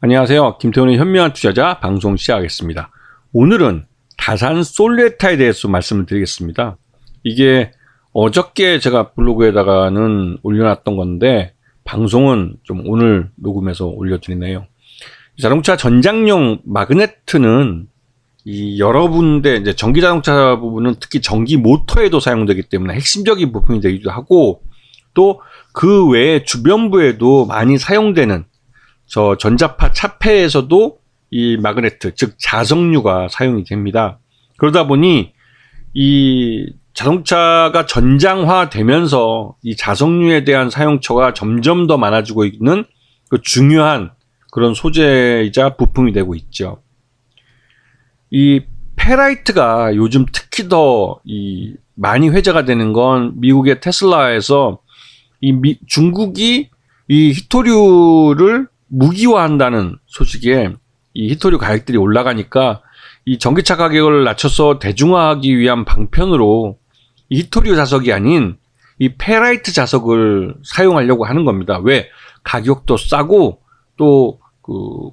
안녕하세요. 김태훈의 현명한 투자자 방송 시작하겠습니다. 오늘은 다산 솔레타에 대해서 말씀을 드리겠습니다. 이게 어저께 제가 블로그에다가는 올려놨던 건데 방송은 좀 오늘 녹음해서 올려드리네요. 자동차 전장용 마그네트는 이 여러 군데 이제 전기 자동차 부분은 특히 전기 모터에도 사용되기 때문에 핵심적인 부품이 되기도 하고 또 그 외에 주변부에도 많이 사용되는 저 전자파 차폐에서도 이 마그네트, 즉 자석류가 사용이 됩니다. 그러다 보니 이 자동차가 전장화되면서 이 자석류에 대한 사용처가 점점 더 많아지고 있는 그 중요한 그런 소재이자 부품이 되고 있죠. 이 페라이트가 요즘 특히 더 많이 회자가 되는 건 미국의 테슬라에서 중국이 이 히토류를 무기화한다는 소식에 이 히토류 가격들이 올라가니까 이 전기차 가격을 낮춰서 대중화하기 위한 방편으로 이 히토류 자석이 아닌 이 페라이트 자석을 사용하려고 하는 겁니다. 왜? 가격도 싸고 또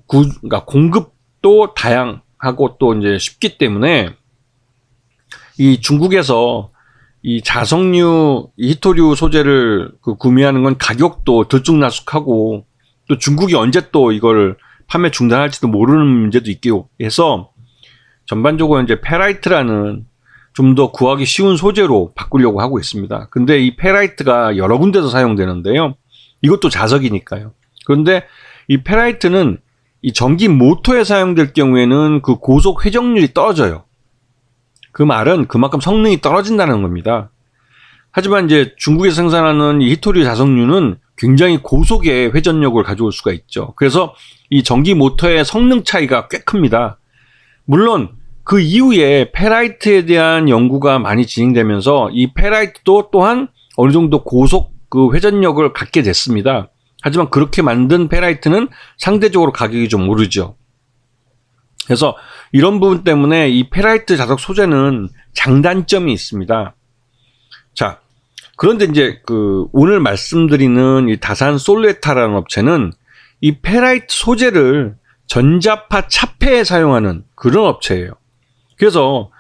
그러니까 공급도 다양하고 또 이제 쉽기 때문에 이 중국에서 이 자석류 이 히토류 소재를 구매하는 건 가격도 들쑥날쑥하고 또 중국이 언제 또 이걸 판매 중단할지도 모르는 문제도 있고 해서 전반적으로 이제 페라이트라는 좀 더 구하기 쉬운 소재로 바꾸려고 하고 있습니다. 근데 이 페라이트가 여러 군데서 사용되는데요. 이것도 자석이니까요. 그런데 이 페라이트는 이 전기 모터에 사용될 경우에는 그 고속 회전율이 떨어져요. 그 말은 그만큼 성능이 떨어진다는 겁니다. 하지만 이제 중국에서 생산하는 이 히토류 자석류는 굉장히 고속의 회전력을 가져올 수가 있죠. 그래서 이 전기 모터의 성능 차이가 꽤 큽니다. 물론 그 이후에 페라이트에 대한 연구가 많이 진행되면서 이 페라이트도 또한 어느 정도 고속 그 회전력을 갖게 됐습니다. 하지만 그렇게 만든 페라이트는 상대적으로 가격이 좀 오르죠. 그래서 이런 부분 때문에 이 페라이트 자석 소재는 장단점이 있습니다. 자, 그런데 이제 오늘 말씀드리는 이 다산 솔레타라는 업체는 이 페라이트 소재를 전자파 차폐에 사용하는 그런 업체예요. 그래서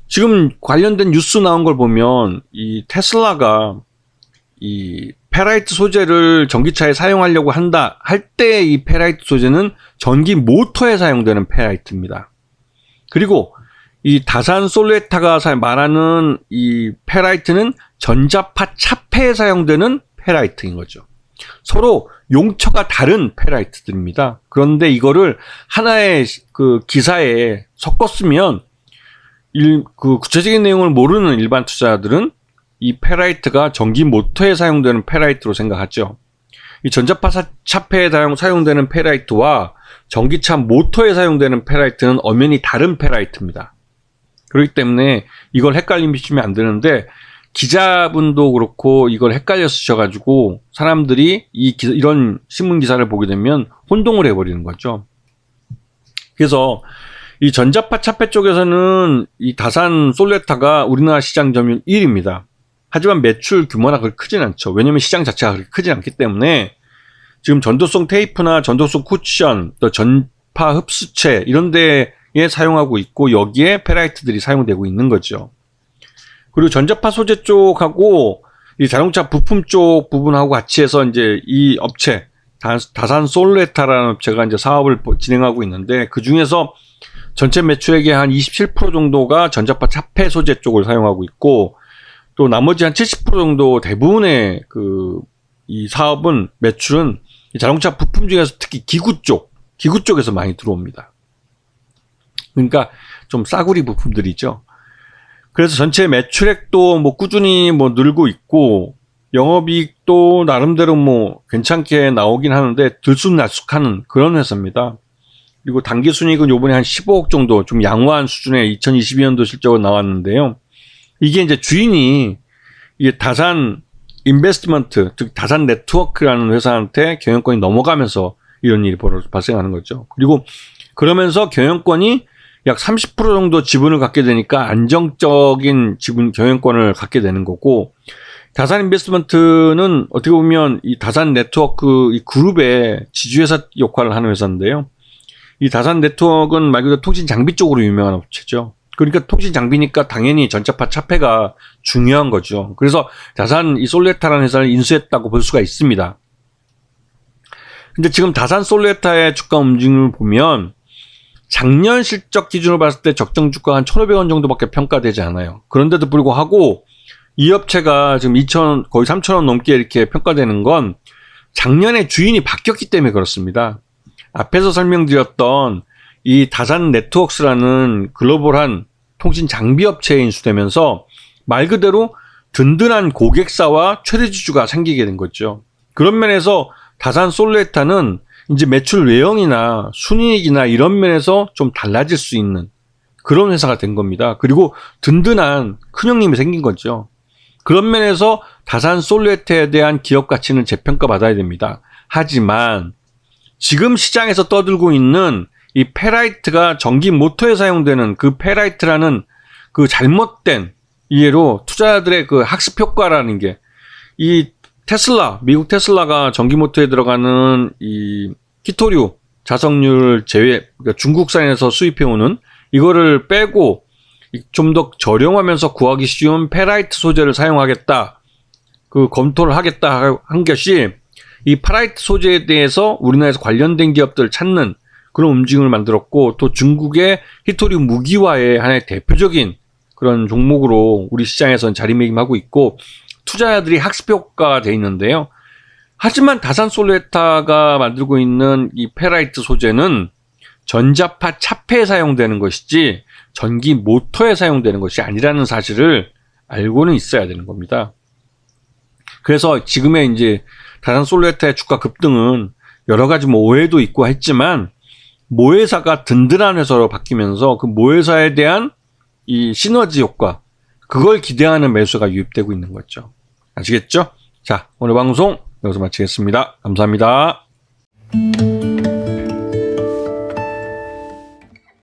지금 관련된 뉴스 나온 걸 보면 이 테슬라가 이 페라이트 소재를 전기차에 사용하려고 한다 할 때 이 페라이트 소재는 전기 모터에 사용되는 페라이트입니다. 그리고 이 다산 솔레타가 말하는 이 페라이트는 전자파 차폐에 사용되는 페라이트인 거죠. 서로 용처가 다른 페라이트들입니다. 그런데 이거를 하나의 그 기사에 섞었으면 구체적인 내용을 모르는 일반 투자자들은 이 페라이트가 전기 모터에 사용되는 페라이트로 생각하죠. 이 전자파 차폐에 사용되는 페라이트와 전기차 모터에 사용되는 페라이트는 엄연히 다른 페라이트입니다. 그렇기 때문에 이걸 헷갈리시면 안 되는데 기자분도 그렇고 이걸 헷갈려 쓰셔가지고 사람들이 이런 신문 기사를 보게 되면 혼동을 해버리는 거죠. 그래서 이 전자파 차폐 쪽에서는 이 다산 솔레타가 우리나라 시장 점유율 1위입니다. 하지만 매출 규모나 그렇게 크진 않죠. 왜냐면 시장 자체가 그렇게 크지 않기 때문에 지금 전도성 테이프나 전도성 쿠션, 또 전파 흡수체 이런 데에 사용하고 있고 여기에 페라이트들이 사용되고 있는 거죠. 그리고 전자파 소재 쪽하고 이 자동차 부품 쪽 부분하고 같이 해서 이제 이 업체 다산 솔레타라는 업체가 이제 사업을 진행하고 있는데 그 중에서 전체 매출액의 한 27% 정도가 전자파 차폐 소재 쪽을 사용하고 있고 또 나머지 한 70% 정도 대부분의 이 사업은 매출은 이 자동차 부품 중에서 특히 기구 쪽에서 많이 들어옵니다. 그러니까 좀 싸구리 부품들이죠. 그래서 전체 매출액도 뭐 꾸준히 늘고 있고 영업이익도 나름대로 괜찮게 나오긴 하는데 들쑥날쑥하는 그런 회사입니다. 그리고 당기순이익은 요번에 한 15억 정도 좀 양호한 수준의 2022년도 실적으로 나왔는데요. 이게 이제 주인이 이게 다산 인베스트먼트, 즉 다산 네트워크라는 회사한테 경영권이 넘어가면서 이런 일이 발생하는 거죠. 그리고 그러면서 경영권이 약 30% 정도 지분을 갖게 되니까 안정적인 지분 경영권을 갖게 되는 거고 다산 인베스트먼트는 어떻게 보면 이 다산 네트워크 이 그룹의 지주회사 역할을 하는 회사인데요. 이 다산 네트워크는 말 그대로 통신 장비 쪽으로 유명한 업체죠. 그러니까 통신 장비니까 당연히 전자파 차폐가 중요한 거죠. 그래서 다산 이 솔레타라는 회사를 인수했다고 볼 수가 있습니다. 근데 지금 다산 솔레타의 주가 움직임을 보면 작년 실적 기준으로 봤을 때 적정 주가가 한 1,500원 정도밖에 평가되지 않아요. 그런데도 불구하고 이 업체가 지금 2,000원, 거의 3,000원 넘게 이렇게 평가되는 건 작년에 주인이 바뀌었기 때문에 그렇습니다. 앞에서 설명드렸던 이 다산 네트워크스라는 글로벌한 통신 장비 업체에 인수되면서 말 그대로 든든한 고객사와 최대주주가 생기게 된 거죠. 그런 면에서 다산 솔레타는 이제 매출 외형이나 순이익이나 이런 면에서 좀 달라질 수 있는 그런 회사가 된 겁니다. 그리고 든든한 큰형님이 생긴 거죠. 그런 면에서 다산 솔레타에 대한 기업 가치는 재평가받아야 됩니다. 하지만 지금 시장에서 떠들고 있는 이 페라이트가 전기 모터에 사용되는 그 페라이트라는 그 잘못된 이해로 투자자들의 그 학습 효과라는 게 이 테슬라, 미국 테슬라가 전기 모터에 들어가는 이 히토류 자석률 제외, 그러니까 중국산에서 수입해오는 이거를 빼고 좀 더 저렴하면서 구하기 쉬운 페라이트 소재를 사용하겠다, 그 검토를 하겠다 한 것이 이 페라이트 소재에 대해서 우리나라에서 관련된 기업들을 찾는 그런 움직임을 만들었고, 또 중국의 히토류 무기화의 하나의 대표적인 그런 종목으로 우리 시장에서는 자리매김하고 있고 투자자들이 학습 효과가 돼 있는데요. 하지만 다산 솔레타가 만들고 있는 이 페라이트 소재는 전자파 차폐에 사용되는 것이지 전기 모터에 사용되는 것이 아니라는 사실을 알고는 있어야 되는 겁니다. 그래서 지금의 이제 다산 솔레타의 주가 급등은 여러 가지 뭐 오해도 있고 했지만 모회사가 든든한 회사로 바뀌면서 그 모회사에 대한 이 시너지 효과, 그걸 기대하는 매수가 유입되고 있는 거죠. 아시겠죠? 자, 오늘 방송 여기서 마치겠습니다. 감사합니다.